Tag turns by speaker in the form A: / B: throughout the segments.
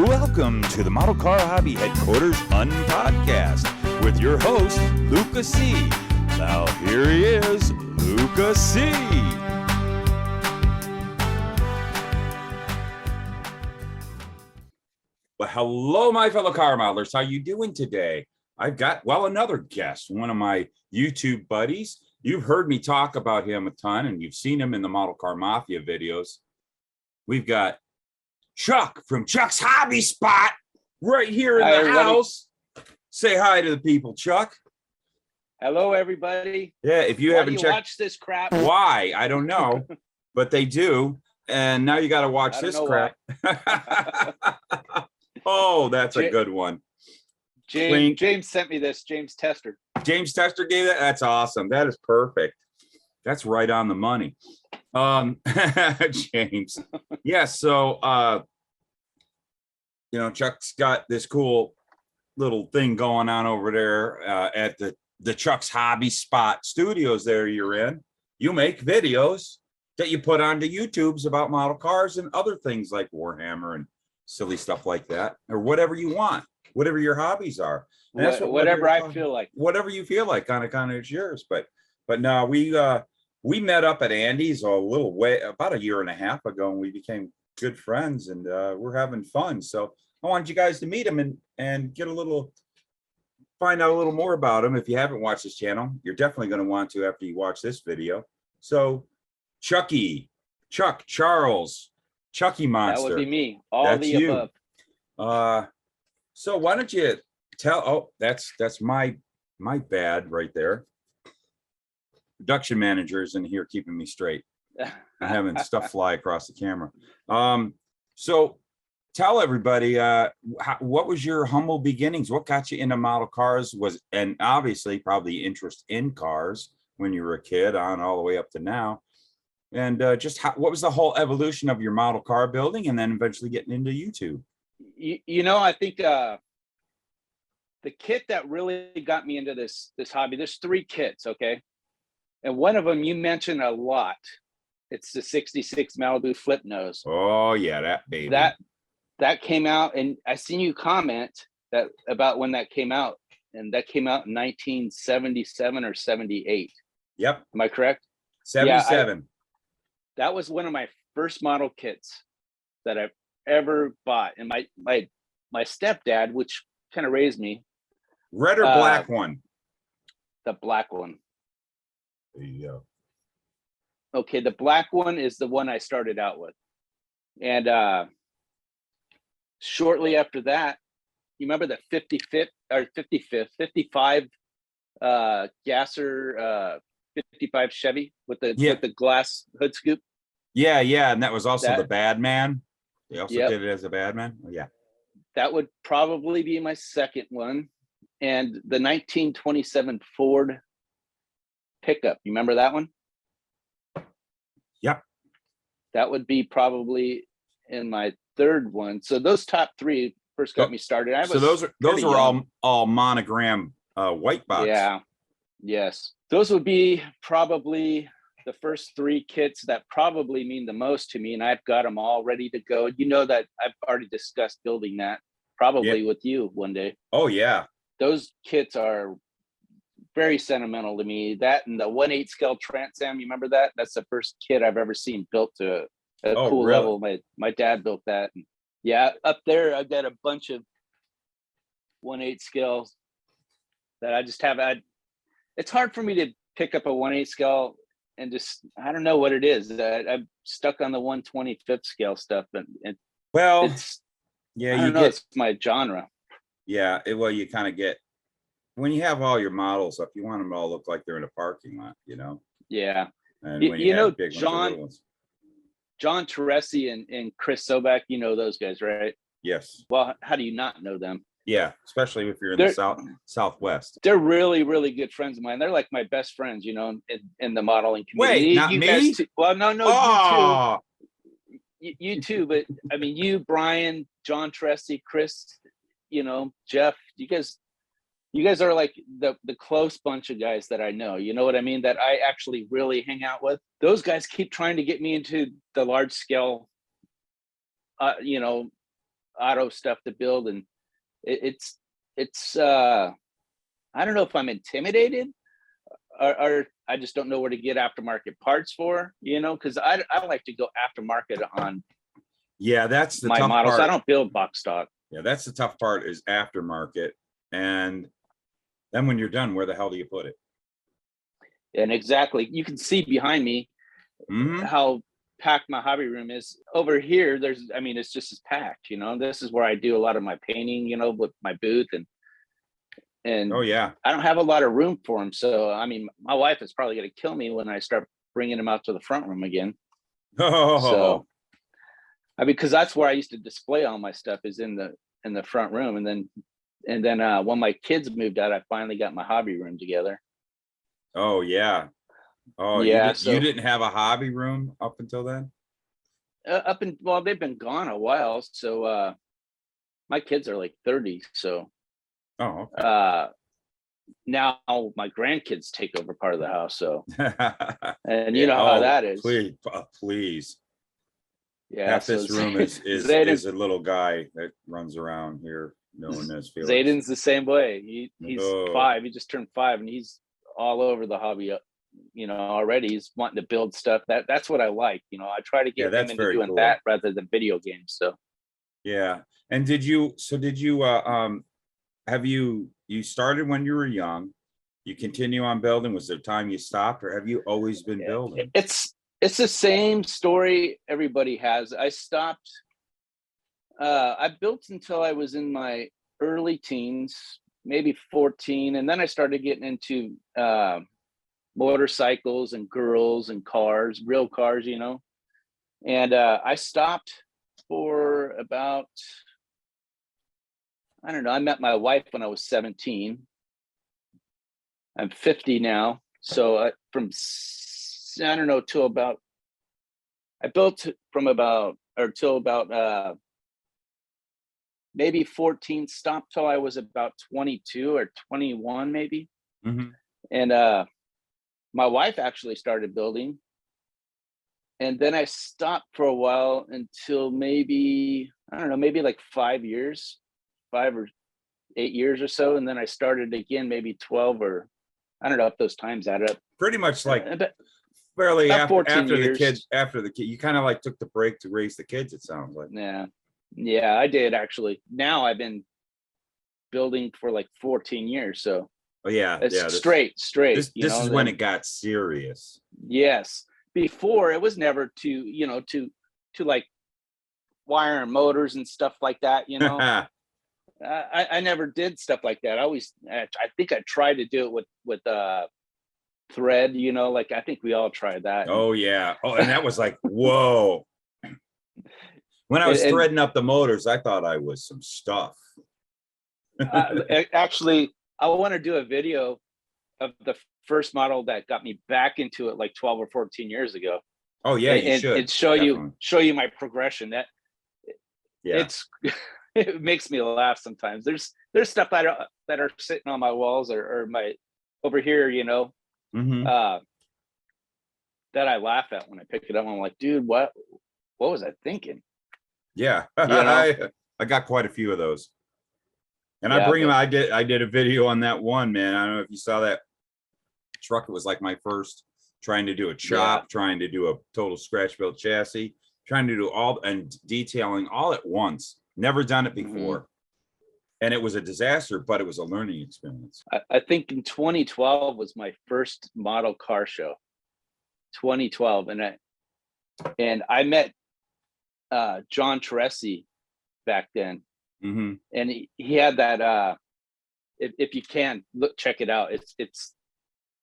A: Welcome to the Model Car Hobby Headquarters Unpodcast with your host, Luca C. Now here he is, Luca C. Well, hello, my fellow car modelers. How you doing today? I've got, another guest, one of my YouTube buddies. You've heard me talk about him a ton, and you've seen him in the Model Car Mafia videos. We've got Chuck from Chuck's Hobby Spot right here in the house. Say hi to the people, Chuck.
B: Hello, everybody.
A: Yeah, if you haven't checked,
B: watch this crap.
A: Why? I don't know, but they do. And now you got to watch this crap. Oh, that's a good one.
B: James sent me this. James Tester.
A: James Tester gave that. That's awesome. That is perfect. That's right on the money. James. Yeah, so Chuck's got this cool little thing going on over there at the Chuck's Hobby Spot studios there you're in. You make videos that you put onto YouTube's about model cars and other things like Warhammer and silly stuff like that, or whatever you want, whatever your hobbies are. And
B: that's whatever I feel like.
A: Whatever you feel like, kind of is yours. But no, we met up at Andy's about a year and a half ago, and we became good friends, and we're having fun. So I wanted you guys to meet him and find out a little more about him. If you haven't watched his channel, you're definitely going to want to after you watch this video. So Chuck Charles, Chucky Monster.
B: That would be me. That's the
A: you. Above. So why don't you tell? Oh, that's my bad right there. Production manager is in here keeping me straight. I'm having stuff fly across the camera. So tell everybody, what was your humble beginnings? What got you into model cars? And obviously probably interest in cars when you were a kid on all the way up to now. And what was the whole evolution of your model car building and then eventually getting into YouTube?
B: I think the kit that really got me into this hobby, there's 3 kits, okay? And one of them you mentioned a lot. It's the 66 Malibu flip nose.
A: Oh yeah, that baby.
B: That came out, and I seen you comment about when that came out, and that came out in 1977 or 78.
A: Yep.
B: Am I correct?
A: 77.
B: That was one of my first model kits that I've ever bought. And my stepdad, which kind of raised me.
A: Red or black one?
B: The black one.
A: There you go.
B: Okay, the black one is the one I started out with. And shortly after that, you remember the 55 Gasser 55 Chevy with the glass hood scoop?
A: Yeah, and that was also the Bad Man. They also did it as a Bad Man. Oh, yeah. That
B: would probably be my second one. And the 1927 Ford pickup. You remember that one?
A: Yep.
B: That would be probably in my third one. So those top 3 first got me started.
A: Those are all monogram white box.
B: Yeah. Yes. Those would be probably the first 3 kits that probably mean the most to me. And I've got them all ready to go. You know that I've already discussed building that probably with you one day.
A: Oh yeah.
B: Those kits are very sentimental to me. That and the 1/8 scale Trans Am, you remember that? That's the first kit I've ever seen built to a cool level. My dad built that. And yeah, up there I've got a bunch of 1/8 scales that I just have. It's hard for me to pick up a 1/8 scale and just, I don't know what it is. I'm stuck on the 1/25 scale stuff. And it's my genre.
A: Yeah, you kind of get, when you have all your models up, you want them to all look like they're in a parking lot,
B: Yeah.
A: And when you have big ones,
B: John Teresi and Chris Sobak, you know those guys, right?
A: Yes.
B: Well, how do you not know them?
A: Yeah, especially if you're in the Southwest.
B: They're really, really good friends of mine. They're like my best friends, in the modeling community.
A: Wait, not me?
B: Guys too. Well, no,
A: oh.
B: you too. But I mean, you, Brian, John Teresi, Chris, Jeff, you guys are like the close bunch of guys that I know, you know what I mean? That I actually really hang out with. Those guys keep trying to get me into the large scale, auto stuff to build, and it's I don't know if I'm intimidated, or I just don't know where to get aftermarket parts for, because I like to go aftermarket on
A: Yeah, that's the
B: my
A: tough
B: models.
A: part.
B: I don't build box stock.
A: Yeah, that's the tough part, is aftermarket. And then when you're done, where the hell do you put it?
B: And exactly, you can see behind me how packed my hobby room is. Over here, it's just as packed. This is where I do a lot of my painting, with my booth, and
A: Oh yeah.
B: I don't have a lot of room for them. So my wife is probably going to kill me when I start bringing them out to the front room again.
A: Oh.
B: So because that's where I used to display all my stuff, is in the front room. And then when my kids moved out, I finally got my hobby room together.
A: Oh yeah. Oh
B: yeah.
A: You didn't have a hobby room up until then?
B: Well, they've been gone a while. So my kids are like 30. So
A: Oh, okay.
B: now my grandkids take over part of the house. So and
A: Yeah.
B: how that is.
A: Please.
B: Yeah.
A: Half
B: So
A: this room is
B: Zayden's
A: a little guy that runs around here known as Felix.
B: Zayden's the same way. He's 5. He just turned 5, and he's all over the hobby. Already he's wanting to build stuff. That's what I like. I try to get him into doing that rather than video games. So
A: yeah. And did you have you started when you were young? You continue on building? Was there a time you stopped, or have you always been building?
B: It's the same story everybody has. I stopped. I built until I was in my early teens, maybe 14, and then I started getting into motorcycles and girls and cars, real cars, and I stopped for about, I don't know, I met my wife when I was 17. I'm 50 now. So I built from about, or till about maybe 14, stopped till I was about 22 or 21 maybe. And my wife actually started building, and then I stopped for a while until maybe, I don't know, maybe like 5 or 8 years or so, and then I started again maybe 12, or I don't know if those times add up.
A: Pretty much like fairly after
B: years.
A: the kid, you kind of like took the break to raise the kids, it sounds like.
B: Yeah, I did actually. Now I've been building for like 14 years, so
A: oh yeah,
B: it's straight.
A: This is when it got serious.
B: Yes, before it was never to like wire and motors and stuff like that. I never did stuff like that. I think I tried to do it with thread. Like I think we all tried that.
A: Oh yeah. Oh, and that was like whoa. When I was threading up the motors, I thought I was some stuff.
B: Actually, I want to do a video of the first model that got me back into it like 12 or 14 years ago.
A: Oh yeah, you should.
B: And show you my progression. It makes me laugh sometimes. There's stuff that are sitting on my walls or my over here, that I laugh at when I pick it up. I'm like, dude, what was I thinking?
A: Yeah. I got quite a few of those. And I bring them. I did a video on that one, man. I don't know if you saw that truck. It was like my first trying to do a chop, trying to do a total scratch built chassis, trying to do all and detailing all at once. Never done it before. And it was a disaster, but it was a learning experience.
B: I think in 2012 was my first model car show. 2012. And I met John Teresi back then. And he had that if you can check it out, it's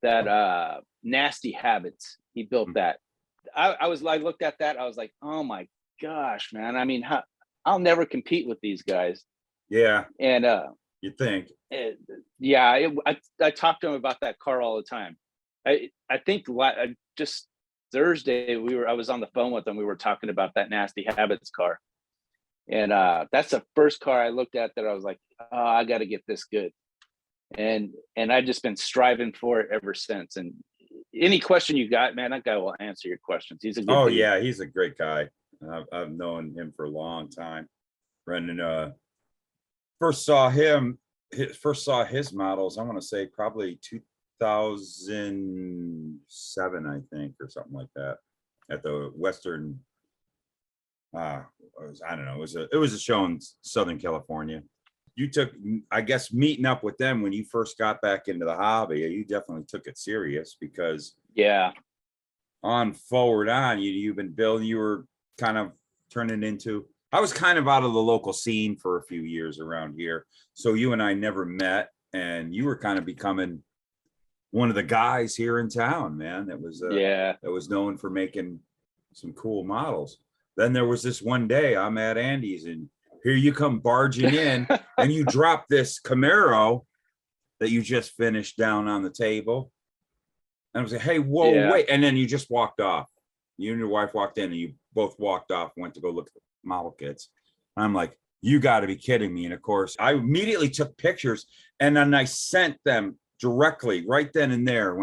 B: that Nasty Habits. He built that. I looked at that, I was like, oh my gosh, man. I mean, I'll never compete with these guys.
A: Yeah.
B: And
A: you think?
B: I talk to him about that car all the time. I think just Thursday I was on the phone with him. We were talking about that Nasty Habits car. And that's the first car I looked at that I was like, oh, I got to get this good. And I've just been striving for it ever since. And any question you got, man, that guy will answer your questions. He's a good dude.
A: Yeah, he's a great guy. I've known him for a long time. And first saw his models, I want to say probably 2007, I think, or something like that, at the Western. I don't know. It was a show in Southern California. You took, I guess, meeting up with them when you first got back into the hobby. You definitely took it serious, because on forward on, you've been building. You were kind of turning into. I was kind of out of the local scene for a few years around here, so you and I never met, and you were kind of becoming one of the guys here in town, man. That was known for making some cool models. Then there was this one day I'm at Andy's, and here you come barging in, and you drop this Camaro that you just finished down on the table. And I was like, hey, whoa, wait. And then you just walked off. You and your wife walked in, and you both walked off, went to go look at the model kits. And I'm like, you got to be kidding me. And of course, I immediately took pictures, and then I sent them directly right then and there.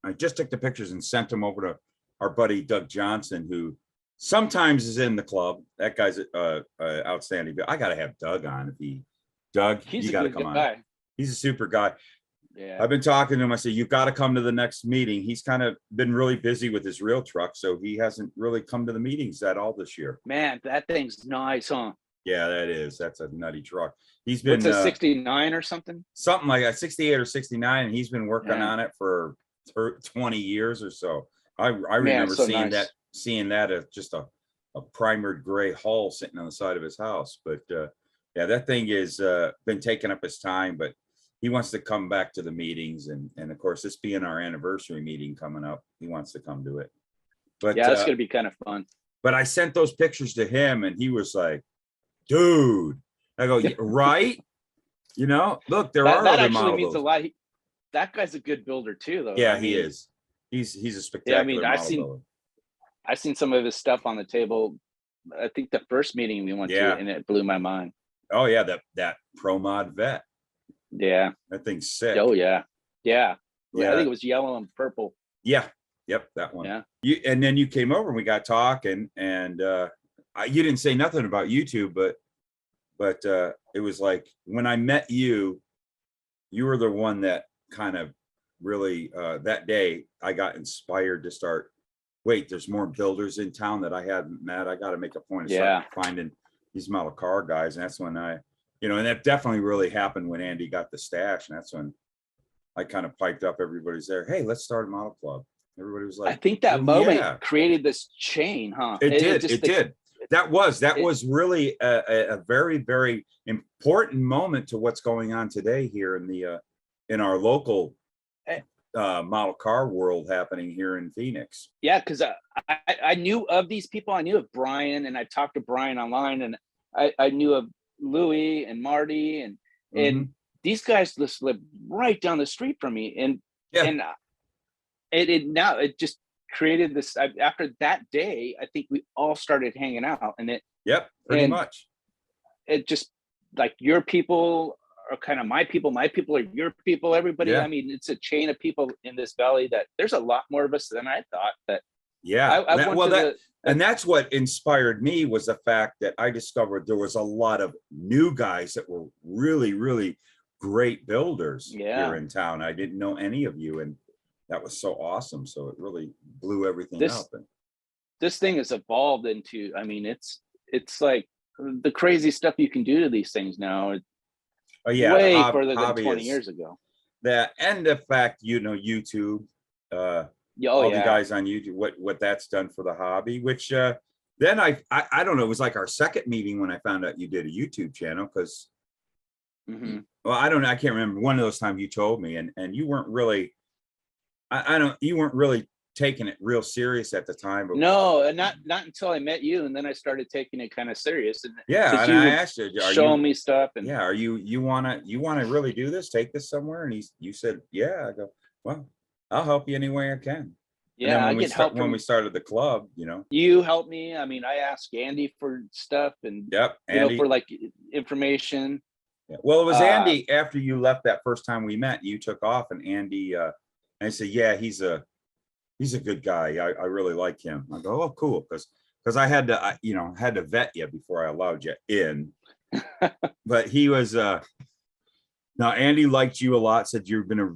A: I just took the pictures and sent them over to our buddy Doug Johnson, who sometimes is in the club. That guy's outstanding. I got to have Doug on. Doug, you got to come on. He's a super guy. Yeah. I've been talking to him. I said, you've got to come to the next meeting. He's kind of been really busy with his real truck, so he hasn't really come to the meetings at all this year.
B: Man, that thing's nice, huh?
A: Yeah, that is. That's a nutty truck. He's been.
B: What's a 69 or something?
A: Something like that, 68 or 69, and he's been working on it for 20 years or so. I remember seeing that as just a primered gray hull sitting on the side of his house. But yeah, that thing is been taking up his time, but he wants to come back to the meetings, and of course, this being our anniversary meeting coming up, he wants to come to it. But
B: yeah, that's gonna be kind of fun.
A: But I sent those pictures to him, and he was like, dude. I go, right? You know, look, there are
B: that
A: other
B: actually
A: models.
B: means a lot. That guy's a good builder too, though.
A: Yeah, he is. He's a spectacular.
B: Yeah, I've seen some of his stuff on the table. I think the first meeting we went to, and it blew my mind.
A: Oh yeah, that Pro Mod Vet.
B: Yeah,
A: that thing's sick.
B: Oh yeah. I think it was yellow and purple.
A: Yeah, yep, that one.
B: Yeah.
A: And then you came over and we got talking, and you didn't say nothing about YouTube, but it was like when I met you, you were the one that kind of really that day I got inspired to start. Wait, there's more builders in town that I hadn't met. I got to make a point of start finding these model car guys, and that's when and that definitely really happened when Andy got the stash, and that's when I kind of piped up. Everybody's there. Hey, let's start a model club. Everybody was like,
B: I think that moment created this chain, huh?
A: It did. That was really a very, very important moment to what's going on today here in our local model car world happening here in Phoenix.
B: Yeah, because I knew of these people. I knew of Brian, and I talked to Brian online, and I knew of Louis and Marty, and these guys just live right down the street from me, and it just created this. After that day, I think we all started hanging out, and pretty much. It just like your people are kind of my people are your people. Everybody. I mean, it's a chain of people in this valley. That there's a lot more of us than I thought.
A: And that's what inspired me, was the fact that I discovered there was a lot of new guys that were really, really great builders here in town. I didn't know any of you, and that was so awesome. So it really blew everything up. And
B: this thing has evolved into, I mean, it's like the crazy stuff you can do to these things now. Way further than 20 years ago.
A: That, and the fact, YouTube, the guys on YouTube, what that's done for the hobby, which then I don't know, it was like our second meeting when I found out you did a YouTube channel, because well, I don't know, I can't remember, one of those times you told me, and you weren't really you weren't really taking it real serious at the time. But
B: no, and not until I met you, and then I started taking it kind of serious. And
A: and I asked you,
B: showing me stuff, and
A: are you want to really do this, take this somewhere? And you said, yeah. I go, well, I'll help you any way I can.
B: Yeah, I get help
A: when we started the club.
B: You helped me. I mean, I asked Andy for stuff, and Andy, for like information.
A: Yeah. Well, it was Andy. After you left that first time we met, you took off, and Andy. And I said, yeah, he's a good guy. I really like him. I go, oh, cool, because because I had to, had to vet you before I allowed you in. But he was, now Andy liked you a lot, said you've been a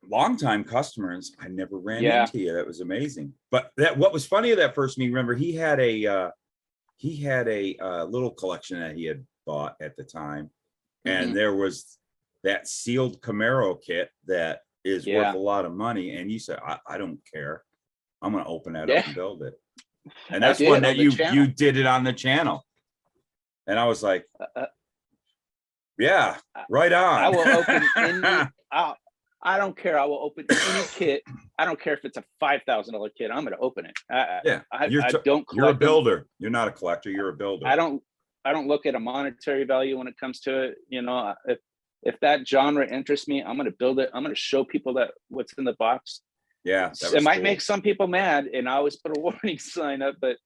A: longtime customer, and I never ran into you. That was amazing. But what was funny of that first meeting, remember, he had a little collection that he had bought at the time. And there was that sealed Camaro kit that is worth a lot of money. And you said, I don't care. I'm going to open that up and build it. And that's one that you did it on the channel. And I was like, yeah, right on.
B: I will open any, I don't care. I will open any kit. I don't care if it's a $5,000 kit. I'm going to open it. I don't collect.
A: You're a builder. Them. You're not a collector. You're a builder.
B: I don't look at a monetary value when it comes to it. If that genre interests me, I'm going to build it. I'm going to show people that what's in the box.
A: Yeah.
B: It might make some people mad, and I always put a warning sign up, but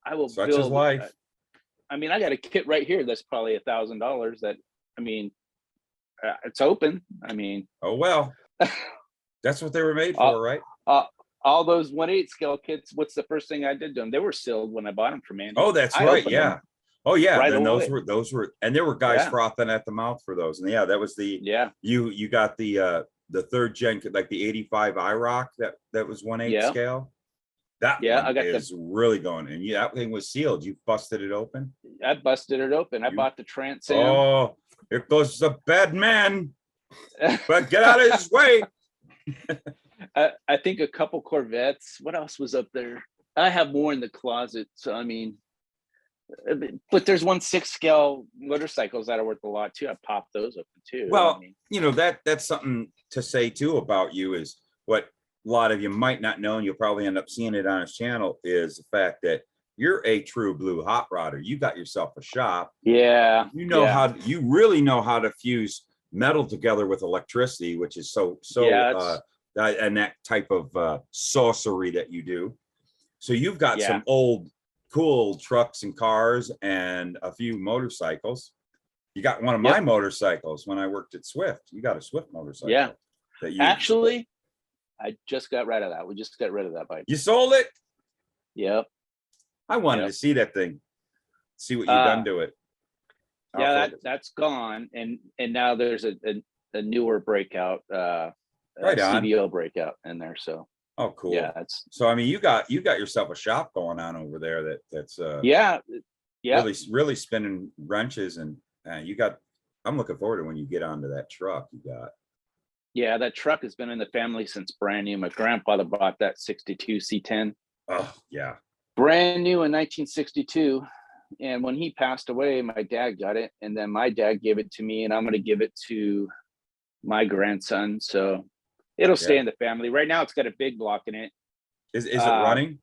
B: I will
A: Such
B: build.
A: is life.
B: I mean, I got a kit right here that's probably $1,000 that, it's open.
A: Oh, well, that's what they were made for, right?
B: All those 1/8 scale kits, what's the first thing I did to them? They were sealed when I bought them from Andy.
A: Oh, that's right. Yeah. Oh, yeah.
B: Right
A: and
B: away.
A: those were, and there were guys frothing at the mouth for those. And that was you got the third gen, like the 85 IROC that was 1/8 scale. That one is really going. And that thing was sealed. You busted it open?
B: I busted it open. I bought the Trans Am.
A: Oh, here goes the bad man. But get out of his way.
B: I think a couple Corvettes. What else was up there? I have more in the closet. So, but there's 1/6 scale motorcycles that are worth a lot too. I popped those open too.
A: Well, that's something to say too about you is what a lot of you might not know, and you'll probably end up seeing it on his channel, is the fact that you're a true blue hot rodder. You got yourself a shop.
B: Yeah.
A: You really know how to fuse metal together with electricity, which is so and that type of sorcery that you do. So you've got some old cool trucks and cars and a few motorcycles. You got one of my motorcycles when I worked at Swift. You got a Swift motorcycle.
B: Yeah. Actually, I just got rid of that. We just got rid of that bike.
A: You sold it?
B: Yep.
A: I wanted to see that thing. See what you've done to it.
B: That's gone. And now there's a newer breakout,
A: right on.
B: CVO breakout in there. So
A: oh, cool.
B: Yeah,
A: so you got yourself a shop going on over there that's really spinning wrenches, and I'm looking forward to when you get onto that truck you got.
B: Yeah, that truck has been in the family since brand new. My grandfather bought that 62 C10.
A: Oh yeah.
B: Brand new in 1962. And when he passed away, my dad got it, and then my dad gave it to me, and I'm going to give it to my grandson. So it'll stay in the family. Right now, it's got a big block in it.
A: Is it running?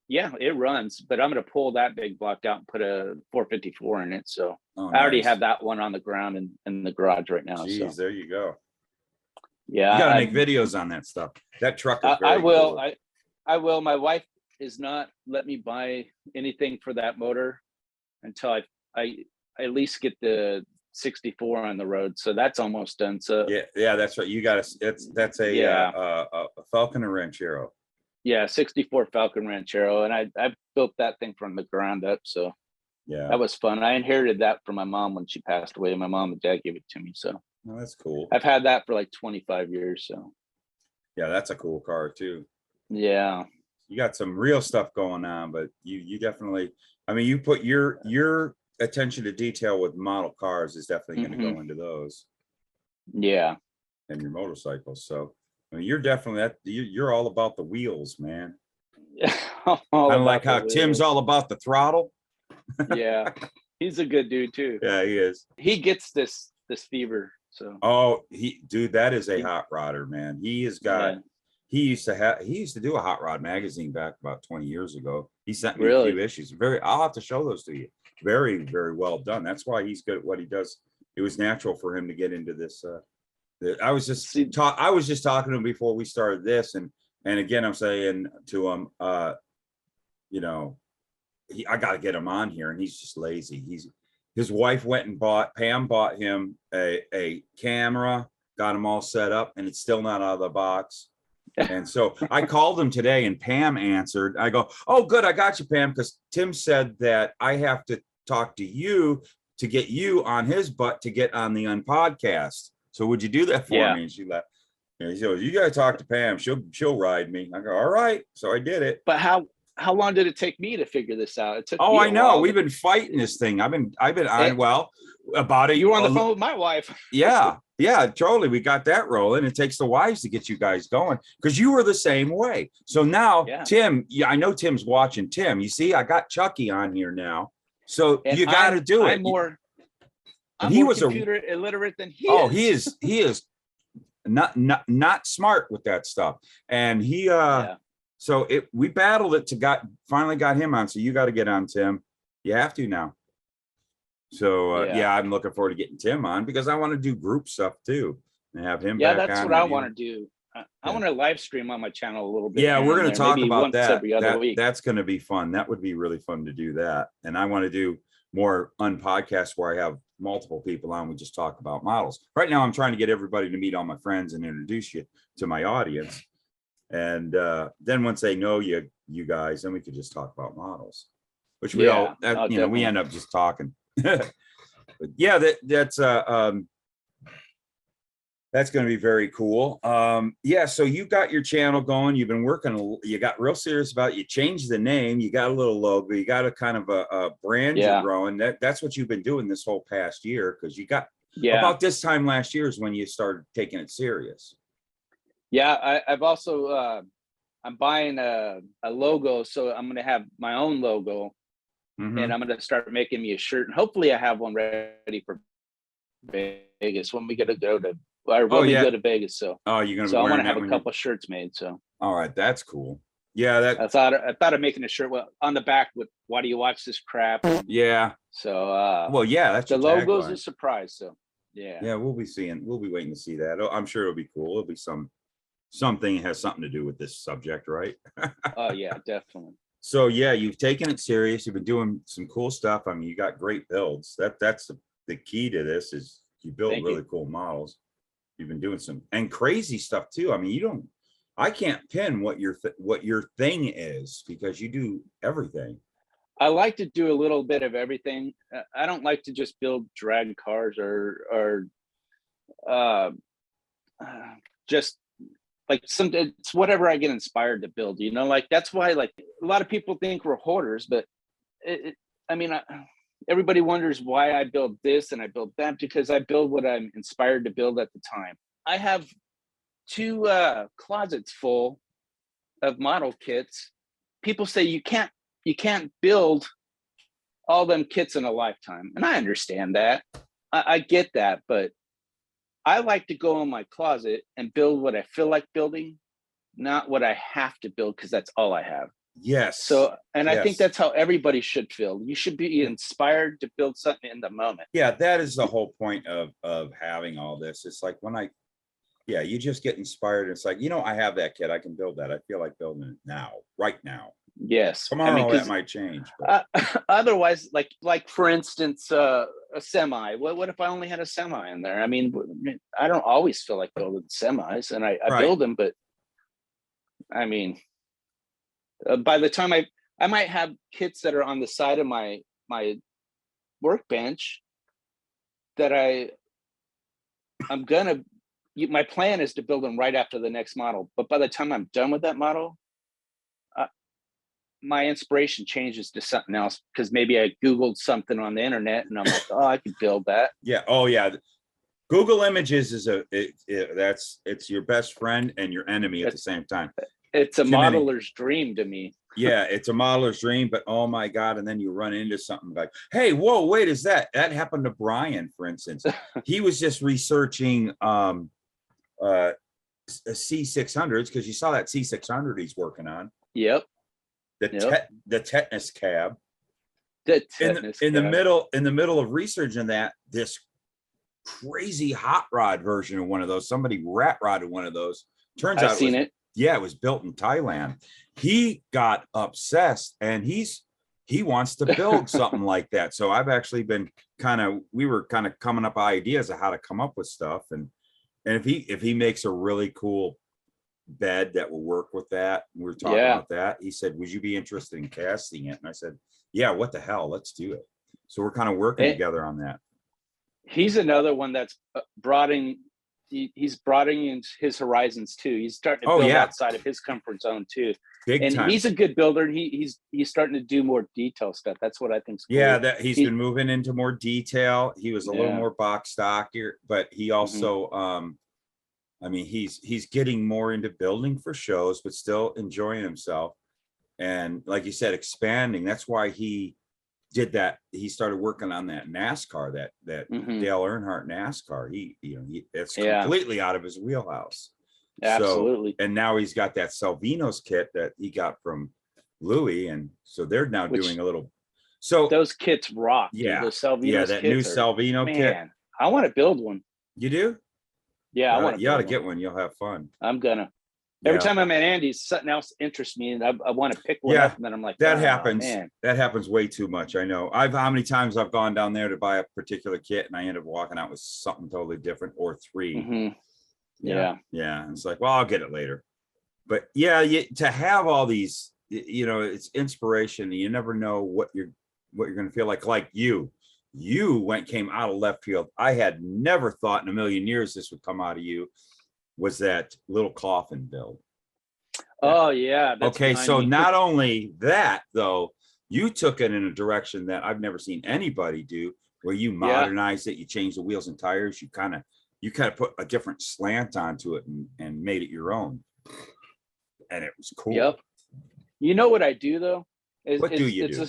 B: Yeah, it runs, but I'm going to pull that big block out and put a 454 in it. So I already have that one on the ground in the garage right now.
A: Jeez, there you go.
B: Yeah,
A: you got to make videos on that stuff. That truck is very
B: cool.
A: Cool.
B: I will. My wife is not let me buy anything for that motor until I at least get the 64 on the road. So that's almost done. So
A: yeah, that's right. You got that's a Falcon or Ranchero.
B: Yeah, 64 Falcon Ranchero, and I built that thing from the ground up. So
A: yeah,
B: that was fun. I inherited that from my mom when she passed away. My mom and dad gave it to me. So
A: that's cool.
B: I've had that for like 25 years. So
A: yeah, that's a cool car too.
B: Yeah.
A: You got some real stuff going on, but you definitely, you put your attention to detail with model cars is definitely going to go into those.
B: Yeah.
A: And your motorcycles. So you're definitely you're all about the wheels, man. Kind of like how Tim's all about the throttle.
B: Yeah. He's a good dude too.
A: Yeah, he is.
B: He gets this fever. So
A: that is a hot rodder, man. He has got he used to do a hot rod magazine back about 20 years ago. He sent me a few issues. I'll have to show those to you. Very, very well done. That's why he's good at what he does. It was natural for him to get into this. I was just talking to him before we started this, and again, I'm saying to him, I got to get him on here, and he's just lazy. His wife went and Pam bought him a camera, got him all set up, and it's still not out of the box. And so I called him today and Pam answered. I go, oh, good. I got you, Pam. Because Tim said that I have to talk to you to get you on his butt to get on the Unpodcast. So would you do that for me? And she left. And he goes, you got to talk to Pam. She'll ride me. I go, all right. So I did it.
B: But how long did it take me to figure this out? It took
A: Oh,
B: me
A: I know.
B: while.
A: We've been fighting this thing. I've been on, well, about it.
B: You were on the phone with my wife.
A: Yeah, totally. We got that rolling. It takes the wives to get you guys going because you were the same way. So now, Tim, I know Tim's watching. Tim, you see, I got Chucky on here now. So you got to do it.
B: I'm more computer illiterate than he is.
A: Oh, he is not smart with that stuff. And he so we battled it finally got him on. So you got to get on, Tim. You have to now. So I'm looking forward to getting Tim on because I want to do group stuff too and have him back on.
B: That's what I want to do. I want to live stream on my channel a little bit.
A: Yeah, we're going to talk about that.
B: Every other week.
A: That's going to be fun. That would be really fun to do that. And I want to do more Unpodcasts where I have multiple people on. We just talk about models. Right now, I'm trying to get everybody to meet all my friends and introduce you to my audience. And then once they know you guys, then we could just talk about models, which we we end up just talking. But yeah, that's going to be very cool. So you got your channel going. You've been working. You got real serious about it. You changed the name. You got a little logo. You got a kind of a brand you're growing. That's what you've been doing this whole past year because you got about this time last year is when you started taking it serious.
B: Yeah, I've also I'm buying a logo, so I'm going to have my own logo. Mm-hmm. And I'm going to start making me a shirt, and hopefully I have one ready for Vegas when we get to go to. Or when we go to Vegas, so
A: you're gonna.
B: So I want to have a couple shirts made. So
A: all right, that's cool. Yeah,
B: I thought of making a shirt on the back with "Why do you watch this crap?"
A: Yeah.
B: So
A: that's
B: the logo's a surprise. So
A: yeah, we'll be waiting to see that. I'm sure it'll be cool. It'll be something that has something to do with this subject, right?
B: Oh yeah, definitely.
A: So yeah, you've taken it serious. You've been doing some cool stuff. I mean, you got great builds. That's the key to this is you build really cool models. You've been doing some and crazy stuff too. I mean, I can't pin what your thing is because you do everything.
B: I like to do a little bit of everything. I don't like to just build drag cars or just like it's whatever I get inspired to build, like that's why like a lot of people think we're hoarders, but everybody wonders why I build this and I build that because I build what I'm inspired to build at the time. I have 2 closets full of model kits. People say you can't build all them kits in a lifetime. And I understand that. I get that, but I like to go in my closet and build what I feel like building, not what I have to build because that's all I have.
A: Yes.
B: So, and I think that's how everybody should feel. You should be inspired to build something in the moment.
A: Yeah, that is the whole point of having all this. It's like when you just get inspired. It's like, I have that kit. I can build that. I feel like building it now, right now.
B: Yes.
A: Tomorrow that might change.
B: Otherwise, like for instance, a semi. What if I only had a semi in there? I mean, I don't always feel like building semis, and I build them, but I mean, by the time I might have kits that are on the side of my workbench that my plan is to build them right after the next model. But by the time I'm done with that model, my inspiration changes to something else because maybe I Googled something on the internet and I'm like, oh, I could build that.
A: Yeah. Oh yeah. Google Images is it's your best friend and your enemy at the same time.
B: It's a modeler's dream to me.
A: Yeah, it's a modeler's dream, but oh my God. And then you run into something like, hey, whoa, wait, is that happened to Brian, for instance. He was just researching C600s because you saw that C600 he's working on.
B: Yep.
A: The tetanus cab.
B: In
A: the middle of researching that, this crazy hot rod version of one of those, somebody rat rodded one of those. Turns out it was built in Thailand. He got obsessed and he wants to build something like that. So I've actually been we were coming up with ideas of how to come up with stuff. And if he makes a really cool bed that will work with that. We were talking
B: Yeah.
A: about that. He said, would you be interested in casting it? And I said, yeah, what the hell? Let's do it. So we're kind of working
B: Eh,
A: together on that.
B: He's another one that's broadening. He's broadening his horizons too. He's starting to build outside of his comfort zone too.
A: Big
B: And
A: time.
B: he's a good builder. He's starting to do more detail stuff. That's what I think's cool.
A: Yeah, that he's been moving into more detail. He was a little more box stock here, but he also I mean, he's getting more into building for shows, but still enjoying himself. And like you said, expanding. That's why he did that. He started working on that NASCAR, that Dale Earnhardt NASCAR. It's completely out of his wheelhouse.
B: Absolutely.
A: So, and now he's got that Salvino's kit that he got from Louis, and so they're now doing a little. So
B: those kits rock.
A: Yeah,
B: those Salvino's
A: that
B: kits
A: new Salvino kit.
B: I want to build one.
A: You do?
B: Yeah, I want to.
A: You ought to get one. You'll have fun.
B: I'm gonna. Every time I'm at Andy's, something else interests me, and I want to pick one up, and then I'm like,
A: that happens.
B: Man.
A: That happens way too much. I know. How many times I've gone down there to buy a particular kit, and I end up walking out with something totally different, or three. Yeah. It's like, well, I'll get it later. But yeah, to have all these, it's inspiration. You never know what you're going to feel like. Like you came out of left field. I had never thought in a million years this would come out of you. Was that little coffin build?
B: Oh yeah.
A: Okay, so not only that though, you took it in a direction that I've never seen anybody do, where you modernized it, you changed the wheels and tires, you kind of put a different slant onto it and made it your own. And it was cool.
B: Yep. You know what I do though?
A: What do you do?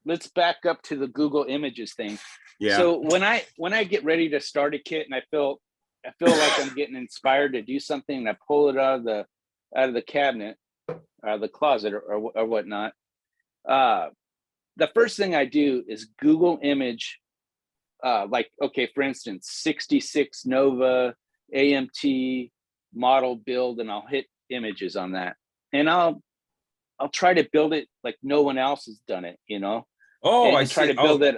B: Let's back up to the Google Images thing.
A: Yeah.
B: So when I get ready to start a kit and I feel like I'm getting inspired to do something, and I pull it out of the cabinet, out of the closet or whatnot. The first thing I do is Google image, like, okay, for instance, 66 Nova AMT model build, and I'll hit images on that. And I'll try to build it like no one else has done it, I try to build it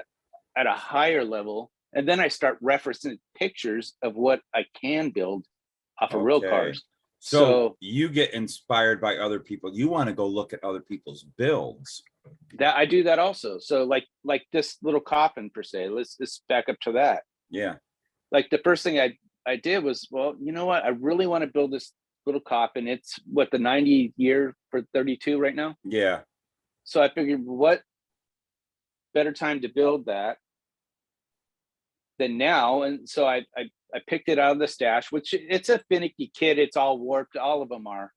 B: at a higher level. And then I start referencing pictures of what I can build off of real cars.
A: So you get inspired by other people. You want to go look at other people's builds.
B: That I do that also. So like this little coffin per se, let's back up to that.
A: Yeah.
B: Like the first thing I did was, well, you know what? I really want to build this little coffin. It's what, the 90 year for 32 right now?
A: Yeah.
B: So I figured, what better time to build that than now? And so I picked it out of the stash, which it's a finicky kit. It's all warped. All of them are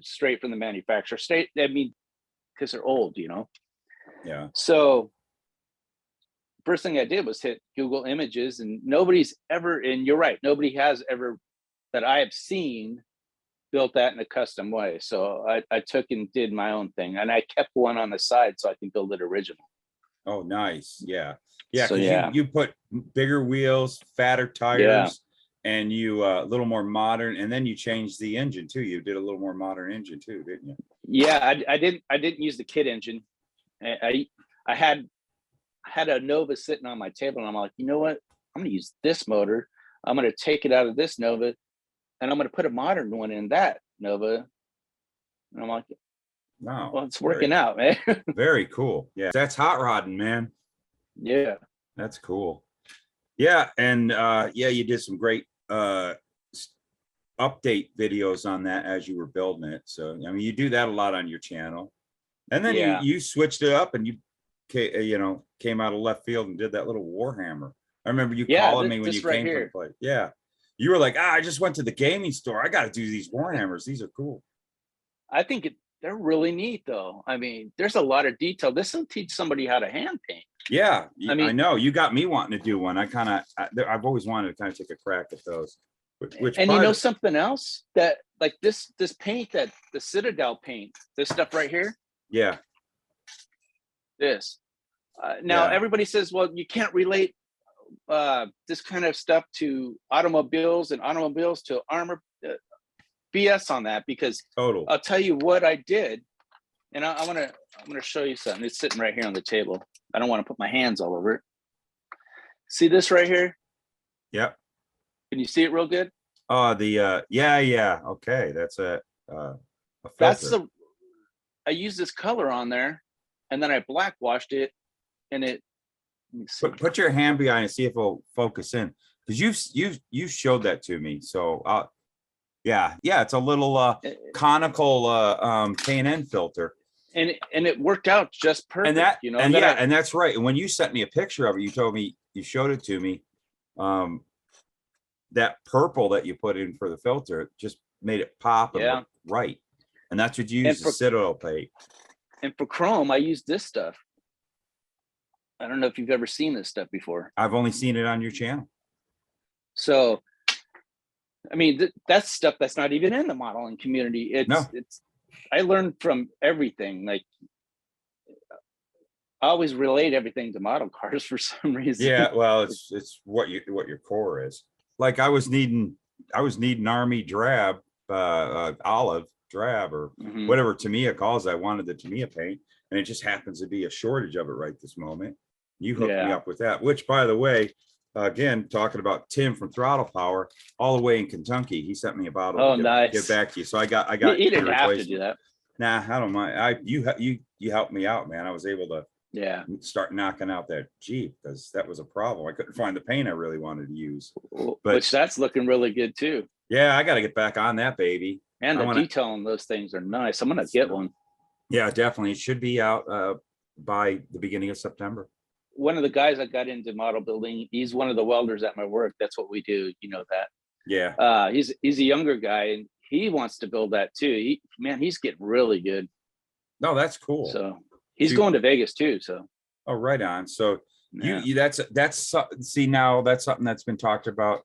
B: straight from the manufacturer. Because they're old,
A: Yeah.
B: So first thing I did was hit Google Images, and nobody's ever, and you're right, nobody has ever that I have seen built that in a custom way. So I took and did my own thing, and I kept one on the side so I can build it original.
A: Oh, nice. Yeah. Yeah.
B: So,
A: you put bigger wheels, fatter tires, and you a little more modern, and then you changed the engine too. You did a little more modern engine too, didn't you?
B: Yeah, I didn't use the kit engine. I had a Nova sitting on my table, and I'm like, you know what? I'm going to use this motor. I'm going to take it out of this Nova, and I'm going to put a modern one in that Nova. And I'm like,
A: wow,
B: well, it's working out, man.
A: Very cool. Yeah, that's hot rodding, man.
B: Yeah,
A: that's cool. Yeah, and you did some great update videos on that as you were building it. So I mean, you do that a lot on your channel, and then you switched it up, and you came out of left field and did that little Warhammer. I remember you calling me when you came from the play. Yeah, you were like, I just went to the gaming store. I got to do these Warhammers. These are cool.
B: I think they're really neat, though. I mean, there's a lot of detail. This will teach somebody how to hand paint.
A: Yeah, I know. You got me wanting to do one. I've always wanted to kind of take a crack at those.
B: And something else that, like this paint, that the Citadel paint, this stuff right here.
A: Yeah.
B: This. Now everybody says, well, you can't relate this kind of stuff to automobiles and automobiles to armor. BS on that, because
A: total.
B: I'll tell you what I did, and I'm gonna show you something. It's sitting right here on the table. I don't want to put my hands all over it. See this right here?
A: Yep.
B: Can you see it real good?
A: Oh, yeah. Okay, that's it. a
B: That's
A: filter.
B: the, I used this color on there and then I black washed it and it, let me see.
A: Put your hand behind and see if it'll focus in, because you showed that to me. So yeah, it's a little conical K&N filter.
B: And it worked out just perfect,
A: And that,
B: you know.
A: and
B: then
A: yeah,
B: I,
A: and that's right. And when you sent me a picture of it, you told me, you showed it to me. That purple that you put in for the filter just made it pop and
B: Yeah.
A: look right. And that's what you
B: And
A: use the citadel paint.
B: and for chrome, I used this stuff. I don't know if you've ever seen this stuff before.
A: I've only seen it on your channel.
B: So, I mean, that's stuff that's not even in the modeling community. It's, I learned from everything. Like, I always relate everything to model cars for some reason.
A: Yeah, well, it's what your core is. Like I was needing army drab, olive drab, or
B: Mhm.
A: whatever Tamiya calls. I wanted the Tamiya paint, and it just happens to be a shortage of it right this moment. You hooked me
B: Yeah.
A: up with that, which, by the way, again, talking about Tim from Throttle Power, all the way in Kentucky, he sent me a bottle
B: Oh,
A: to
B: nice.
A: get back to you. So I got
B: You didn't
A: your
B: have to
A: replacement.
B: do that.
A: Nah, I don't mind. You helped me out, man. I was able to start knocking out that Jeep, because that was a problem. I couldn't find the paint I really wanted to use. But
B: Which that's looking really good too.
A: yeah, I got to get back on that baby.
B: And the detail on those things are nice. I'm gonna get one.
A: Yeah, definitely. It should be out by the beginning of September.
B: One of the guys that got into model building, he's one of the welders at my work. That's what we do. You know that.
A: Yeah.
B: He's a younger guy and he wants to build that too. He's getting really good.
A: No, that's cool.
B: So he's going to Vegas too. So.
A: Oh, right on. So
B: Yeah.
A: that's see, now that's something that's been talked about.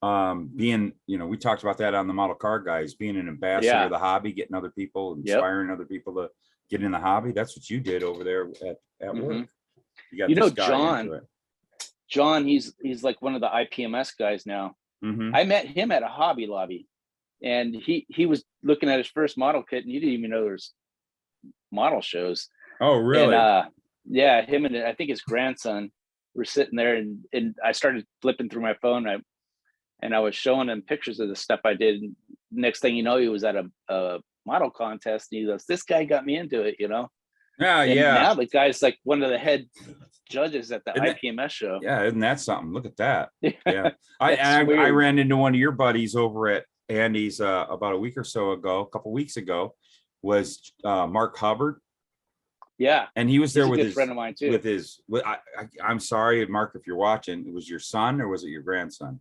A: Being, we talked about that on the Model Car Guys, being an ambassador of the hobby, getting other people, inspiring other people to get in the hobby. That's what you did over there at work. You got
B: John, he's like one of the IPMS guys now. I met him at a Hobby Lobby, and he was looking at his first model kit, and he didn't even know there's model shows.
A: Oh, really?
B: And yeah, him and I think his grandson were sitting there, and I started flipping through my phone, and I was showing him pictures of the stuff I did. And next thing you know, he was at a model contest, and he goes, "This guy got me into it,"
A: Yeah,
B: and now the guy's like one of the head judges at the IPMS show.
A: Yeah, isn't that something? Look at that. Yeah. I ran into one of your buddies over at Andy's about a couple weeks ago, was Mark Hubbard.
B: Yeah.
A: And he was there with his
B: friend of mine too.
A: I'm sorry, Mark, if you're watching, it was your son or was it your grandson?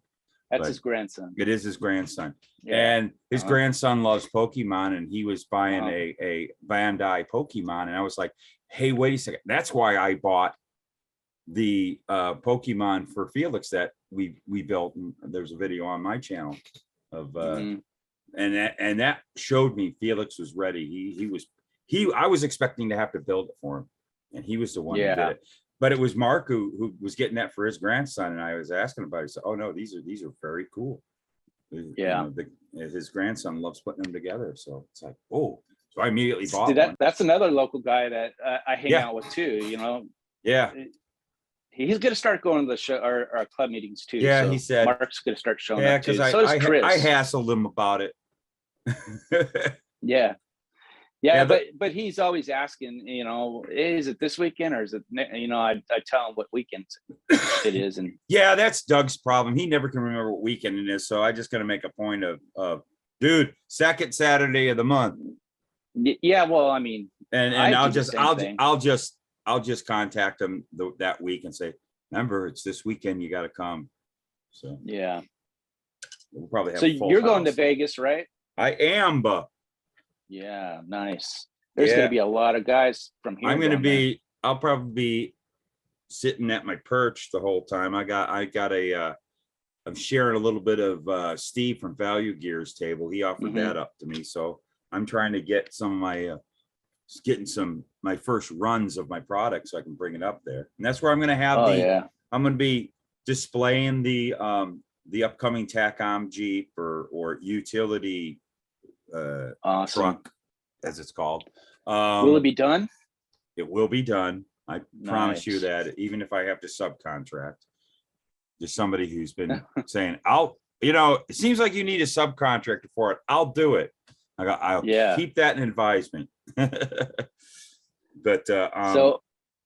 B: That's his grandson.
A: It is his grandson.
B: Yeah.
A: And his grandson loves Pokemon, and he was buying a Bandai Pokemon. And I was like, hey, wait a second. That's why I bought the Pokemon for Felix that we built. And there's a video on my channel of and that showed me Felix was ready. I was expecting to have to build it for him, and he was the one who did it. But it was Mark who was getting that for his grandson, and I was asking about it. He said, "Oh no, these are very cool." Yeah, his grandson loves putting them together, so it's like, oh. So I immediately bought one.
B: That's another local guy that I hang out with too.
A: Yeah,
B: he's going to start going to the show, our club meetings too.
A: Yeah,
B: so
A: he said
B: Mark's going to start showing.
A: Yeah, because I hassled him about it.
B: Yeah, but he's always asking, is it this weekend or is it, I tell him what weekend it is. And
A: yeah, that's Doug's problem. He never can remember what weekend it is. So I just got to make a point of, dude, second Saturday of the month.
B: Yeah. Well, I mean,
A: and I'll just contact him that week and say, remember, it's this weekend. You got to come. So,
B: yeah,
A: we'll probably have
B: so you're going to Vegas, right?
A: I am,
B: yeah, nice. There's going to be a lot of guys from here.
A: I'll probably be sitting at my perch the whole time. I'm sharing a little bit of Steve from Value Gear's table. He offered that up to me. So I'm trying to get some of my first runs of my product so I can bring it up there. And that's where I'm going to have I'm going to be displaying the upcoming TACOM Jeep or utility
B: awesome.
A: truck, as it's called.
B: Will it be done?
A: It will be done. I promise you that, even if I have to subcontract. There's somebody who's been saying, it seems like you need a subcontractor for it. I'll do it. I'll
B: Yeah.
A: keep that in advisement. But
B: So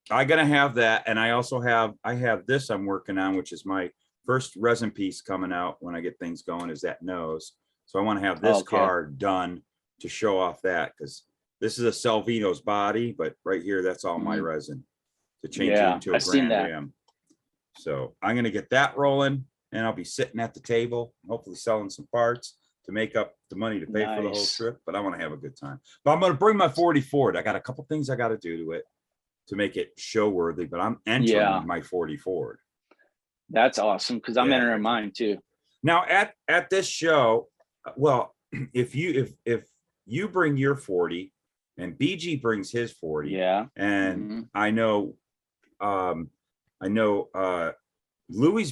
A: I'm gonna have that, and I have this I'm working on, which is my first resin piece coming out when I get things going, is that nose. So I want to have this
B: Okay.
A: car done to show off that, because this is a Salvino's body, but right here, that's all my resin to change it into a
B: I've seen
A: Grand
B: that.
A: Am. So I'm gonna get that rolling, and I'll be sitting at the table, hopefully selling some parts to make up the money to pay for the whole
B: Nice.
A: trip. But I want to have a good time. But I'm gonna bring my 40 Ford. I got a couple things I got to do to it to make it show worthy, but I'm entering my 40 Ford.
B: That's awesome, because I'm entering mine too.
A: Now at this show, well, if you bring your 40 and BG brings his 40, and I know Louis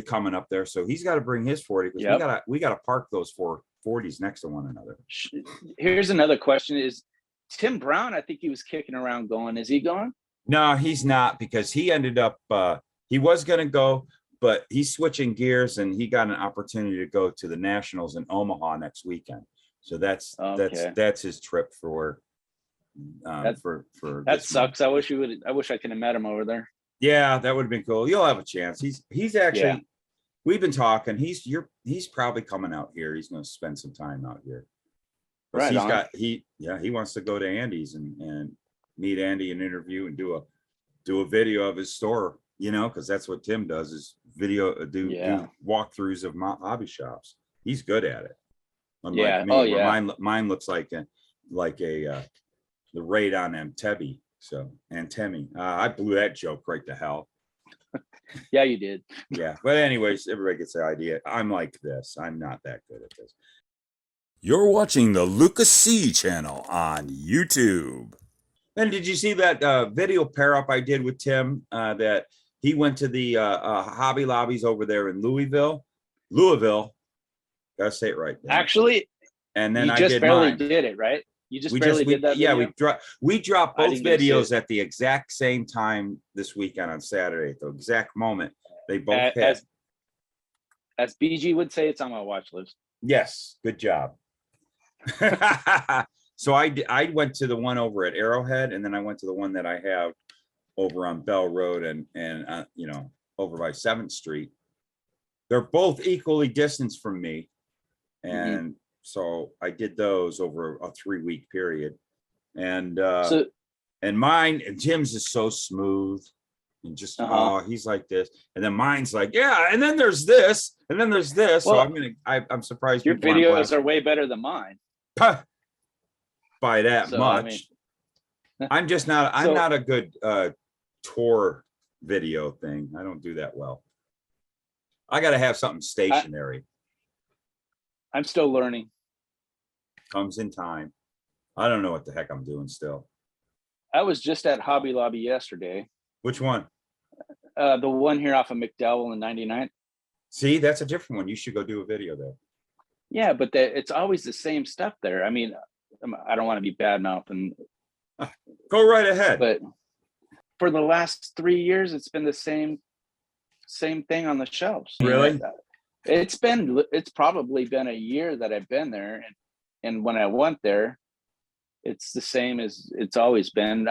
A: coming up there, so he's got to bring his 40, because we gotta park those 4 40s next to one another.
B: Here's another question: is Tim Brown? I think he was kicking around going. Is he going?
A: No, he's not, because he ended up he was gonna go, but he's switching gears, and he got an opportunity to go to the Nationals in Omaha next weekend. So that's his trip for
B: that sucks. I wish I could have met him over there.
A: Yeah, that would have been cool. You'll have a chance. He's actually we've been talking. He's probably coming out here. He's going to spend some time out here. Right. He wants to go to Andy's and meet Andy and interview and do a video of his store, because that's what Tim does, is do walkthroughs of hobby shops. He's good at it. Unlike me, mine looks like the raid on Antebby. So Antemi, I blew that joke right to hell.
B: Yeah, you did.
A: Yeah, but anyways, everybody gets the idea. I'm like this. I'm not that good at this. You're watching the Lucas C channel on YouTube. And did you see that video pair up I did with Tim? That he went to the Hobby Lobbies over there in Louisville. Gotta say it right.
B: Actually,
A: and then
B: I just barely did it, right? You just barely did that video?
A: Yeah, we dropped both videos at the exact same time this weekend on Saturday, at the exact moment they both hit.
B: As BG would say, it's on my watch list.
A: Yes, good job. So I went to the one over at Arrowhead, and then I went to the one that I have over on Bell Road and over by 7th Street. They're both equally distanced from me, and so I did those over a 3-week period. And mine, Jim's is so smooth and just he's like this, and then mine's like, and then there's this, and then there's this. Well, so I'm surprised
B: your videos are way better than mine
A: by that much. I'm not a good tour video thing. I don't do that well. I got to have something stationary.
B: I'm still learning.
A: Comes in time. I don't know what the heck I'm doing still.
B: I was just at Hobby Lobby yesterday.
A: Which one?
B: The one here off of McDowell and 99th.
A: See, that's a different one. You should go do a video there.
B: Yeah, but it's always the same stuff there. I mean, I don't want to be bad mouthing.
A: Go right ahead.
B: But for the last 3 years, it's been the same thing on the shelves.
A: Really?
B: It's probably been a year that I've been there, and when I went there, it's the same as it's always been.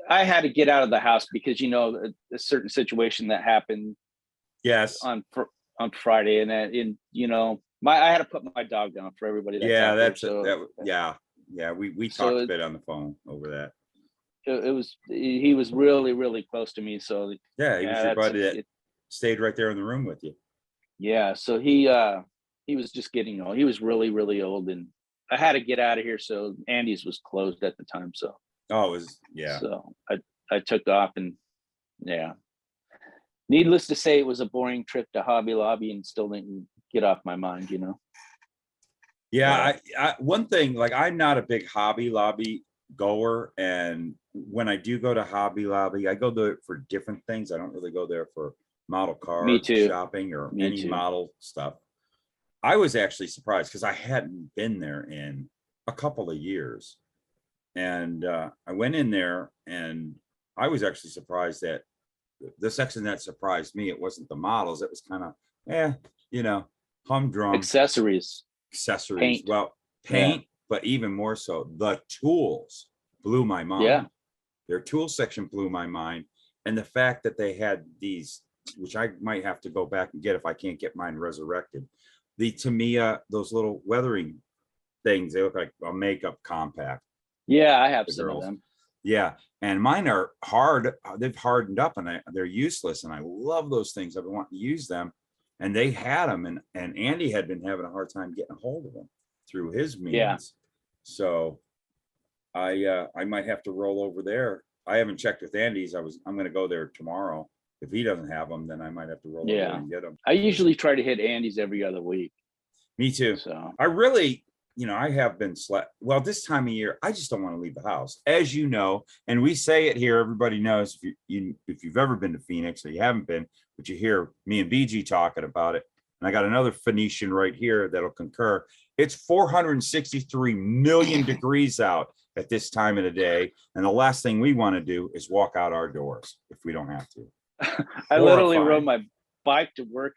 B: I had to get out of the house because a certain situation that happened.
A: Yes.
B: On Friday, and I had to put my dog down for everybody. We talked a bit on the phone over that. He was really, really close to me. So
A: he was your buddy that stayed right there in the room with you. Yeah,
B: so he was just getting old. He was really, really old, and I had to get out of here. So Andy's was closed at the time. So So I took off, and needless to say, it was a boring trip to Hobby Lobby, and still didn't get off my mind.
A: Yeah, I one thing, like, I'm not a big Hobby Lobby goer, and when I do go to Hobby Lobby, I go there for different things. I don't really go there for model car shopping or any model stuff. I was actually surprised because I hadn't been there in a couple of years, and I went in there, and I was actually surprised that the section that surprised me, it wasn't the models. It was kind of humdrum
B: accessories.
A: Paint. Well, paint, but even more so, the tools blew my mind.
B: Yeah.
A: Their tool section blew my mind. And the fact that they had these, which I might have to go back and get if I can't get mine resurrected. The Tamiya, those little weathering things, they look like a makeup compact.
B: Yeah, I have
A: The
B: some
A: girls.
B: of them.
A: Yeah. And mine are hard. They've hardened up and they're useless. And I love those things. I've been wanting to use them. And they had them. And Andy had been having a hard time getting a hold of them through his means.
B: Yeah.
A: So I might have to roll over there. I haven't checked with Andy's. I'm going to go there tomorrow. If he doesn't have them, then I might have to roll over and get them.
B: I usually try to hit Andy's every other week.
A: Me too.
B: So
A: I really, I have been well, this time of year, I just don't want to leave the house, as you know, and we say it here. Everybody knows if you've ever been to Phoenix or you haven't been, but you hear me and BG talking about it. And I got another Phoenician right here that'll concur. It's 463 million degrees out at this time of the day. And the last thing we want to do is walk out our doors if we don't have to.
B: I literally rode my bike to work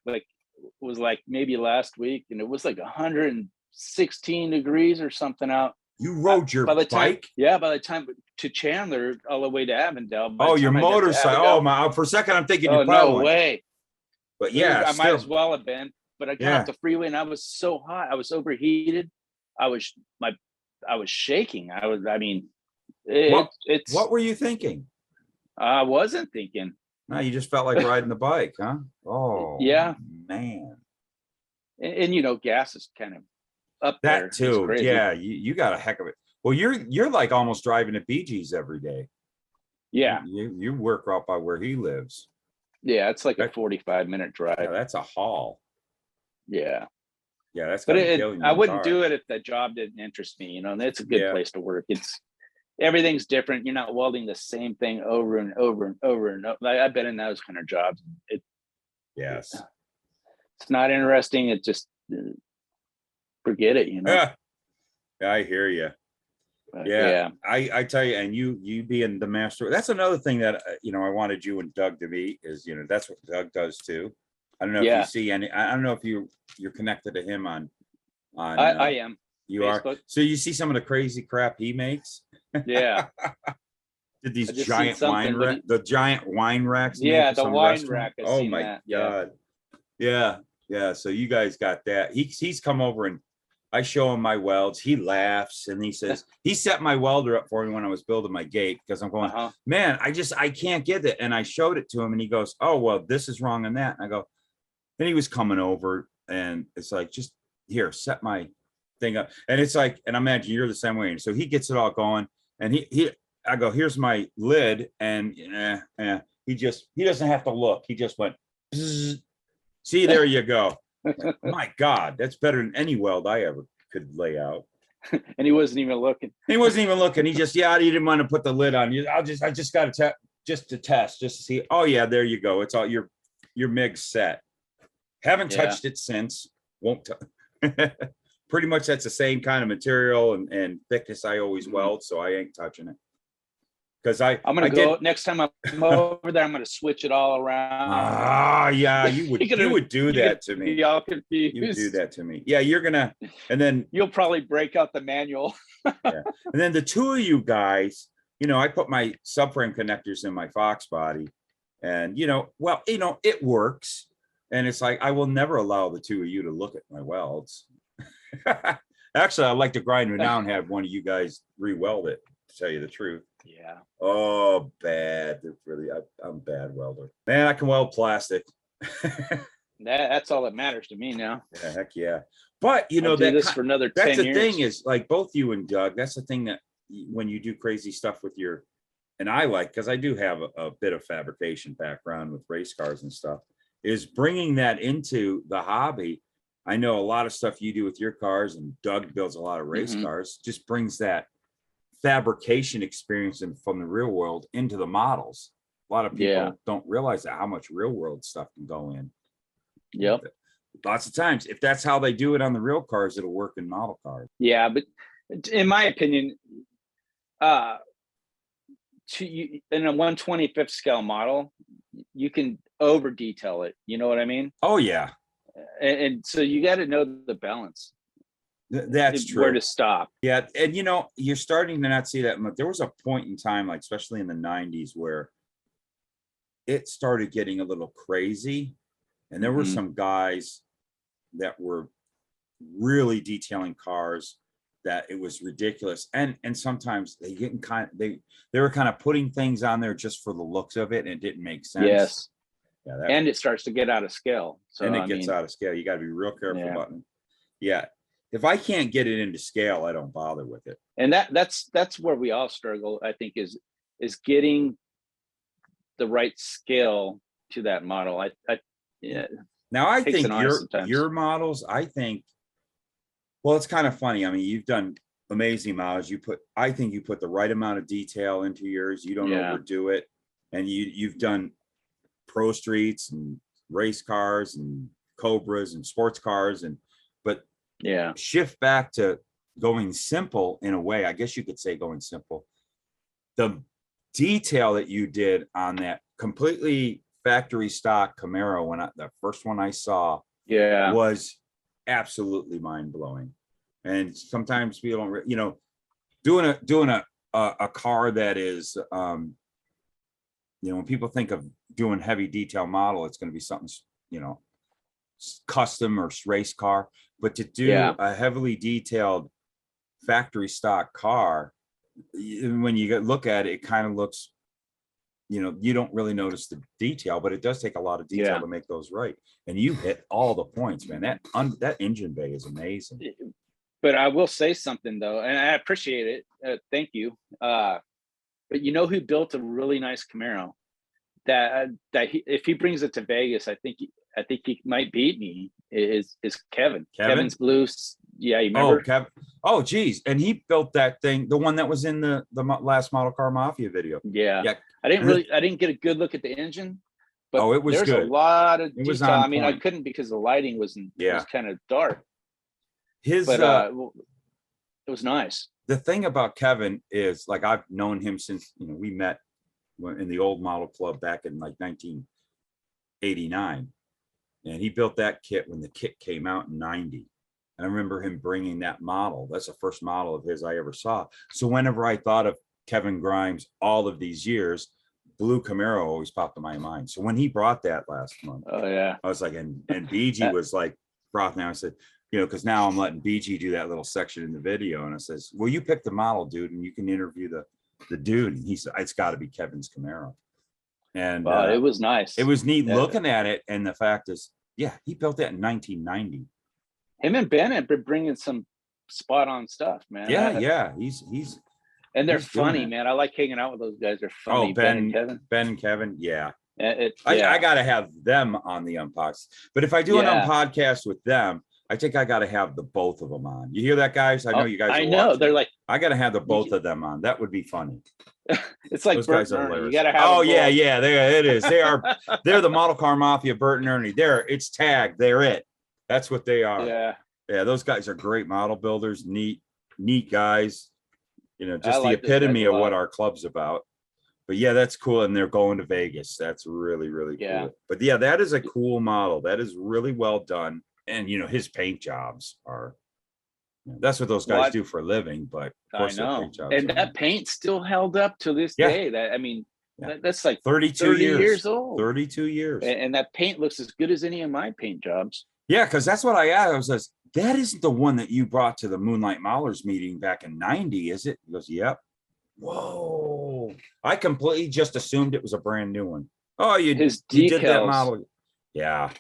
B: maybe last week, and it was like 116 degrees or something out.
A: You rode your bike?
B: Yeah, by the time to Chandler, all the way to Avondale.
A: Oh, your motorcycle. Oh my! For a second, I'm thinking you're
B: no way.
A: But yeah,
B: I might as well have been. But I got off the freeway and I was so hot. I was overheated. I was shaking.
A: What were you thinking?
B: I wasn't thinking.
A: No, you just felt like riding the bike, huh? Oh,
B: yeah,
A: man.
B: And gas is kind of up
A: that
B: there.
A: too. Yeah, you got a heck of it. Well, you're like almost driving to BG's every day.
B: Yeah,
A: you work out by where he lives.
B: Yeah, it's like a 45-minute drive.
A: Yeah, that's a haul.
B: Yeah.
A: Yeah, that's.
B: But I wouldn't do it if the job didn't interest me. And it's a good place to work. Everything's different. You're not welding the same thing over and over and over and over. I've been in those kind of jobs.
A: Yes.
B: It's not interesting. It just forget it.
A: Yeah, I hear you.
B: Yeah.
A: I tell you, and you being the master. That's another thing that I wanted you and Doug to be is that's what Doug does too. I don't know if you see any. I don't know if you're connected to him on.
B: I am.
A: You
B: Facebook.
A: are. So you see some of the crazy crap he makes.
B: Yeah.
A: Did these giant wine racks? The giant wine racks.
B: Yeah, the wine rack.
A: Oh my God. Yeah. So you guys got that. He's come over and I show him my welds. He laughs and he says, he set my welder up for me when I was building my gate because I'm going, man, I can't get it. And I showed it to him and he goes, oh, well, this is wrong on that. And I go, then he was coming over and it's like, just here, set my thing up. And it's like, and I imagine you're the same way. And so he gets it all going and I go, here's my lid. And he doesn't have to look. He just went, see, there you go. My God, that's better than any weld I ever could lay out.
B: And he wasn't even looking.
A: He just, he didn't want to put the lid on. I just got to just to test, just to see. Oh yeah, there you go. It's all your MIG set. Haven't touched it since. Won't. Pretty much that's the same kind of material and thickness I always weld, so I ain't touching it. Because I'm gonna go
B: next time I'm over there. I'm gonna switch it all around.
A: Yeah, you would do that to me.
B: Be all confused.
A: You do that to me. Yeah, you're gonna, and then
B: you'll probably break out the manual.
A: And then the two of you guys, I put my subframe connectors in my Fox body, and it works. And it's like I will never allow the two of you to look at my welds. Actually, I'd like to grind it down and have one of you guys re-weld it. To tell you the truth.
B: Yeah.
A: Oh, bad. I'm a bad welder. Man, I can weld plastic.
B: That's all that matters to me now.
A: Yeah, heck yeah. But
B: for another 10 years.
A: That's the thing is like both you and Doug, that's the thing that when you do crazy stuff with and I like, because I do have a bit of fabrication background with race cars and stuff, is bringing that into the hobby. I know a lot of stuff you do with your cars and Doug builds a lot of race cars, just brings that fabrication experience from the real world into the models. A lot of people don't realize that how much real world stuff can go in.
B: Yep.
A: Lots of times, if that's how they do it on the real cars, it'll work in model cars.
B: Yeah, but in my opinion, in a 1/25th scale model, you can over detail it. You know what I mean?
A: Oh yeah.
B: And so you got to know the balance.
A: That's true.
B: Where to stop.
A: Yeah, and you're starting to not see that much. There was a point in time, like especially in the 90s, where it started getting a little crazy, and there were some guys that were really detailing cars that it was ridiculous, and sometimes they were kind of putting things on there just for the looks of it, and it didn't make sense.
B: Yes.
A: Yeah,
B: and it starts to get out of scale. So
A: and it gets out of scale. You got to be real careful
B: yeah.
A: about it. Yeah. If I can't get it into scale, I don't bother with it.
B: And that's where we all struggle, I think, is getting the right scale to that model. Yeah.
A: Now I think your models, I think, well, it's kind of funny. I mean, you've done amazing models. I think you put the right amount of detail into yours. You don't overdo it. And you've done pro streets and race cars and Cobras and sports cars, but shift back to going simple in a way. I guess you could say going simple. The detail that you did on that completely factory stock Camaro, the first one I saw, was absolutely mind blowing. And sometimes people don't, doing a car that is, when people think of doing heavy detail model, it's going to be something, custom or race car. But to do a heavily detailed factory stock car, when you look at it, it kind of looks, you don't really notice the detail, but it does take a lot of detail to make those right. And you hit all the points, man. That engine bay is amazing.
B: But I will say something though, and I appreciate it. Thank you. But who built a really nice Camaro that if he brings it to Vegas, I think he might beat me, is Kevin. Kevin's blue. Yeah, you remember?
A: Oh, Kevin. Oh, geez. And he built that thing, the one that was in the last Model Car Mafia video.
B: Yeah. I didn't get a good look at the engine, but
A: it was
B: there's
A: good.
B: A lot of detail. I mean,
A: point.
B: I couldn't because the lighting was kind of dark. It was nice.
A: The thing about Kevin is, like, I've known him since, we met in the old model club back in like 1989. And he built that kit when the kit came out in 90. I remember him bringing that model. That's the first model of his I ever saw. So whenever I thought of Kevin Grimes all of these years, blue Camaro always popped in my mind. So when he brought that last month, I was like, and BG was like, brought now. I said, because now I'm letting BG do that little section in the video. And I says, well, you pick the model, dude, and you can interview the dude. And he said, it's got to be Kevin's Camaro. And
B: it was nice.
A: It was neat looking at it. And the fact is, he built that in 1990.
B: Him and Ben have been bringing some spot on stuff, man.
A: He's
B: and they're funny, man. I like hanging out with those guys. They're funny. Ben and Kevin.
A: Yeah. I got to have them on the Unpodcast. But if I do an Unpodcast with them, I think I got to have the both of them on. You hear that, guys? I know you guys.
B: I know watching. They're like,
A: I got to have the both of them on. That would be funny.
B: It's like
A: those
B: Bert
A: guys are hilarious.
B: You gotta have.
A: Oh yeah, there it is. They're the Model Car Mafia. Bert and Ernie. It's tagged. They're it. That's what they are. Yeah. Those guys are great model builders. Neat guys. Just the epitome of what our club's about. But that's cool. And they're going to Vegas. That's really, really cool. But that is a cool model. That is really well done. And his paint jobs are. That's what those guys do for a living. But of course,
B: I know. And that paint still held up to this day. That's like
A: 32
B: years old.
A: 32 years.
B: And that paint looks as good as any of my paint jobs.
A: Yeah, because that's what I asked. I was that isn't the one that you brought to the Moonlight Maulers meeting back in 90, is it? He goes, yep. Whoa. I completely just assumed it was a brand new one. Oh, you did that model. Yeah.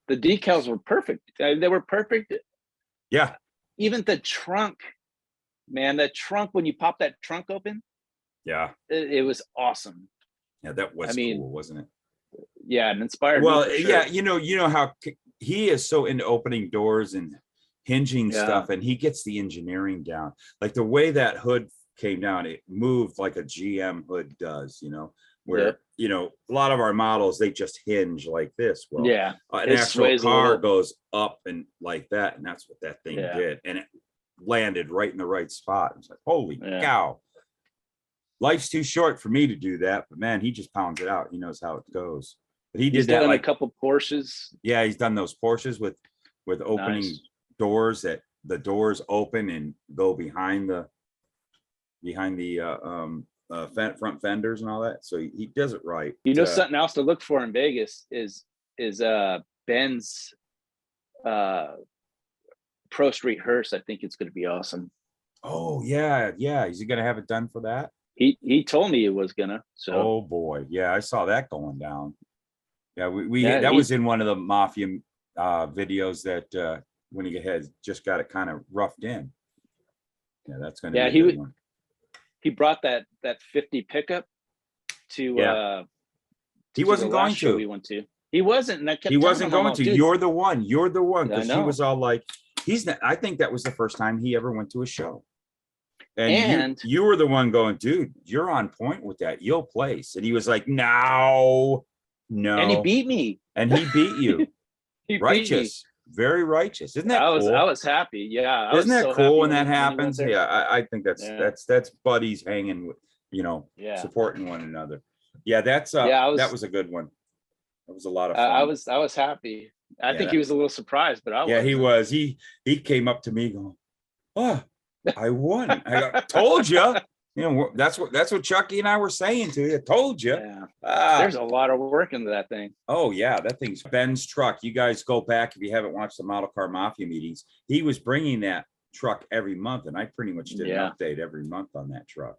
B: The decals were perfect. They were perfect.
A: Yeah.
B: Even the trunk, man, when you pop that trunk open.
A: Yeah.
B: It was awesome.
A: Yeah, that was cool, wasn't it?
B: Yeah, and inspired
A: me. Well,
B: sure.
A: you know how he is so into opening doors and hinging stuff, and he gets the engineering down. Like the way that hood came down, it moved like a GM hood does, where a lot of our models, they just hinge like this. Well, an actual car goes up and like that, and that's what that thing did, and it landed right in the right spot. It's like, holy cow. Life's too short for me to do that, but man, he just pounds it out. He knows how it goes. But he's done like
B: a couple Porsches.
A: Yeah, he's done those Porsches with opening doors that the doors open and go behind the front fenders and all that. So he does it right.
B: You know, something else to look for in Vegas is Ben's Pro Street hearse. I think it's going to be awesome.
A: Oh yeah. Is he going to have it done for that?
B: He told me he was gonna. So
A: oh boy, yeah, I saw that going down. Yeah,
B: Yeah,
A: that was in one of the Mafia videos that when he had just got it kind of roughed in. Yeah, that's going to be a good one.
B: He brought that 50 pickup to
A: he wasn't going to.
B: We went to. He wasn't, and I kept
A: he wasn't
B: him,
A: going to. You're the one, because
B: I
A: he
B: know.
A: was all like, he's not. I think that was the first time he ever went to a show. And you were the one going, dude, you're on point with that. You'll place. And he was like, no.
B: And he beat me.
A: And he beat you.
B: He
A: righteous.
B: beat me.
A: Very righteous. Isn't that cool?
B: I was happy. Yeah.
A: Isn't that
B: so
A: cool when that
B: he
A: happens?
B: went there.
A: Yeah, I think that's buddies hanging with, supporting one another. Yeah, that was a good one. That was a lot of fun.
B: I was happy. I think he was a little surprised, but I was.
A: Yeah, he was. He came up to me going, oh, I won. I told you. That's what Chucky and I were saying to you. I told you.
B: Yeah. There's a lot of work into that thing.
A: Oh yeah, that thing's Ben's truck. You guys go back if you haven't watched the Model Car Mafia meetings. He was bringing that truck every month, and I pretty much did an update every month on that truck.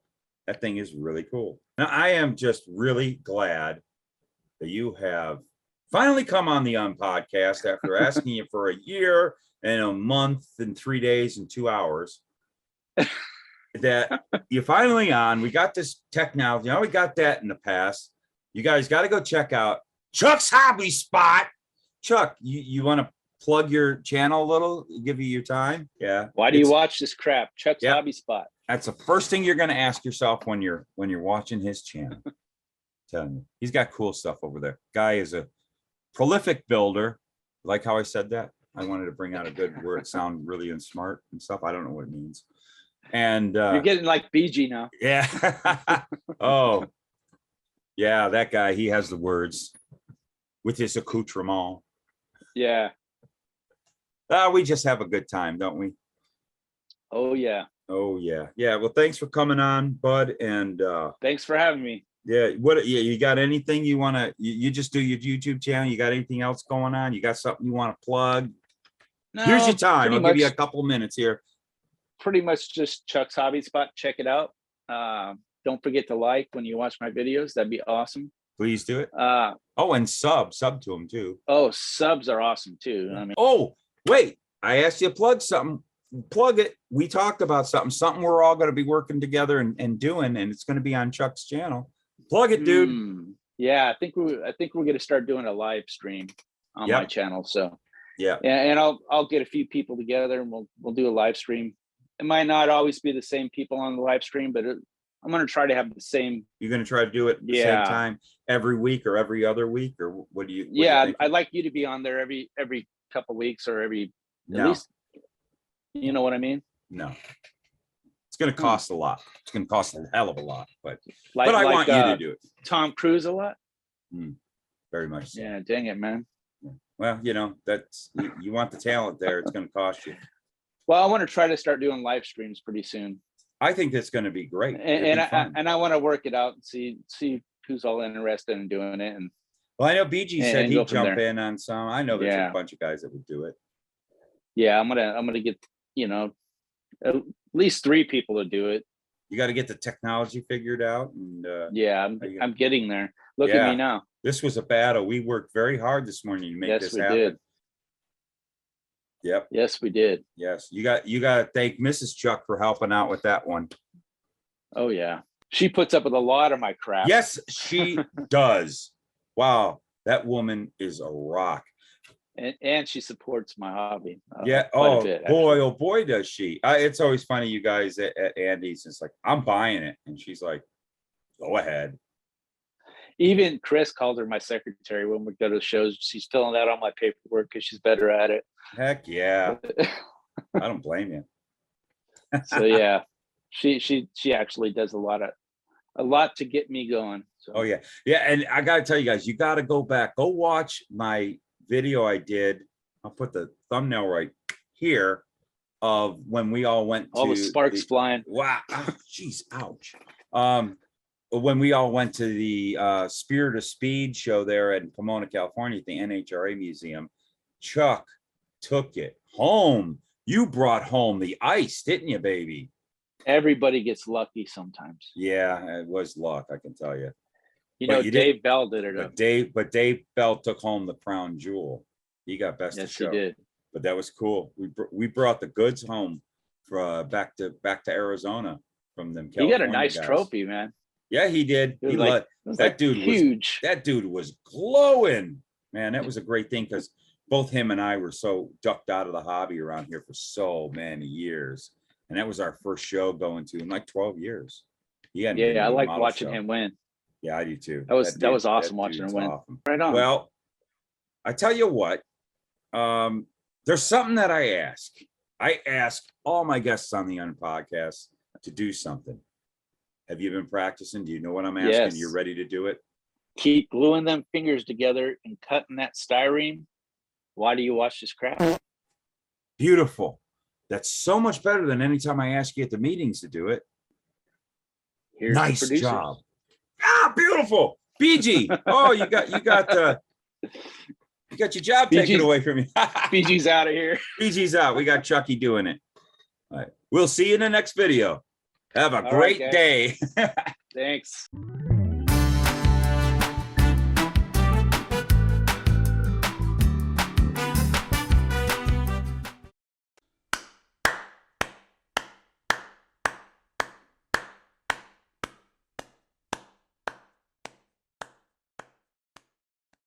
A: That thing is really cool. Now I am just really glad that you have finally come on the Unpodcast after asking you for a year and a month and 3 days and 2 hours. That you're finally on. We got this technology. We got that in the past. You guys got to go check out Chuck's Hobby Spot. Chuck, you want to plug your channel a little? Give you your time? Yeah.
B: Why do you watch this crap? Chuck's Hobby Spot.
A: That's the first thing you're going to ask yourself when you're watching his channel. Telling you, he's got cool stuff over there. Guy is a prolific builder. Like how I said that? I wanted to bring out a good word, sound really and smart and stuff. I don't know what it means. And
B: you're getting like BG now.
A: Yeah. Oh, yeah, that guy, he has the words with his accoutrement.
B: Yeah.
A: We just have a good time, don't we?
B: Oh yeah.
A: Oh yeah. Yeah. Well, thanks for coming on, bud. And
B: thanks for having me.
A: Yeah. You got anything you want to, you just do your YouTube channel? You got anything else going on? You got something you want to plug? No, here's your time. I'll give you a couple of minutes here.
B: Pretty much just Chuck's Hobby Spot. Check it out. Don't forget to like when you watch my videos. That'd be awesome.
A: Please do it. And sub to them too.
B: Oh, subs are awesome too. I mean,
A: wait, I asked you to plug something. Plug it. We talked about something we're all going to be working together and doing, and it's going to be on Chuck's channel. Plug it, dude.
B: Yeah, I think we're going to start doing a live stream on my channel. So
A: yeah,
B: and I'll get a few people together and we'll do a live stream. It might not always be the same people on the live stream, but I'm going to try to have the same. You're
A: going to try to do it at the same time every week or every other week, or what do you?
B: I'd like you to be on there every couple of weeks or at least. You know what I mean?
A: No, it's going to cost a lot. It's going to cost a hell of a lot, but I want you to do it.
B: Tom Cruise a lot.
A: Very much so.
B: Yeah, dang it, man.
A: Well, that's you want the talent there. It's going to cost you.
B: Well, I want to try to start doing live streams pretty soon.
A: I think that's going to be great.
B: And I want to work it out and see who's all interested in doing it. And
A: well, I know BG said he'd jump in on some. I know there's a bunch of guys that would do it. Yeah,
B: I'm gonna get at least 3 people to do it.
A: You got to get the technology figured out, and
B: I'm getting there. Look at me now.
A: This was a battle. We worked very hard this morning to make this happen. Did. Yep.
B: Yes, we did.
A: Yes. You got to thank Mrs. Chuck for helping out with that one.
B: Oh yeah. She puts up with a lot of my crap.
A: Yes, she does. Wow. That woman is a rock.
B: And she supports my hobby.
A: Oh boy, does she. It's always funny, you guys at Andy's. It's like, I'm buying it. And she's like, go ahead.
B: Even Chris calls her my secretary when we go to the shows. She's filling out all my paperwork because she's better at it.
A: Heck yeah. I don't blame you.
B: So yeah, she actually does a lot to get me going. So.
A: Oh yeah. Yeah. And I got to tell you guys, you got to go back, go watch my video I did. I'll put the thumbnail right here. of when we all went to
B: all the sparks flying.
A: Wow. Jeez, ouch. When we all went to the Spirit of Speed show there in Pomona, California, at the NHRA Museum, Chuck took it home. You brought home the ice, didn't you, baby?
B: Everybody gets lucky sometimes.
A: Yeah, it was luck, I can tell you.
B: You know, Dave Bell did it.
A: But Dave Bell took home the crown jewel. He got best of show.
B: Yes, he did.
A: But that was cool. We brought the goods home for back to Arizona from them.
B: He got a nice trophy, man.
A: Yeah, he did. That dude was glowing, man. That was a great thing because both him and I were so ducked out of the hobby around here for so many years, and that was our first show going to in like 12 years. Yeah,
B: I like watching him win.
A: Yeah, I do too.
B: That was awesome watching him win. Awesome. Right on.
A: Well, I tell you what, there's something that I ask. I ask all my guests on the Unpodcast to do something. Have you been practicing? Do you know what I'm asking?
B: Yes.
A: You're ready to do it?
B: Keep gluing them fingers together and cutting that styrene. Why do you watch this crap?
A: Beautiful. That's so much better than any time I ask you at the meetings to do it.
B: Here's
A: nice job. Ah, beautiful. BG. Oh, you got your job taken away from you.
B: BG's out of here.
A: BG's out. We got Chucky doing it. All right. We'll see you in the next video. Have a great day.
B: Thanks.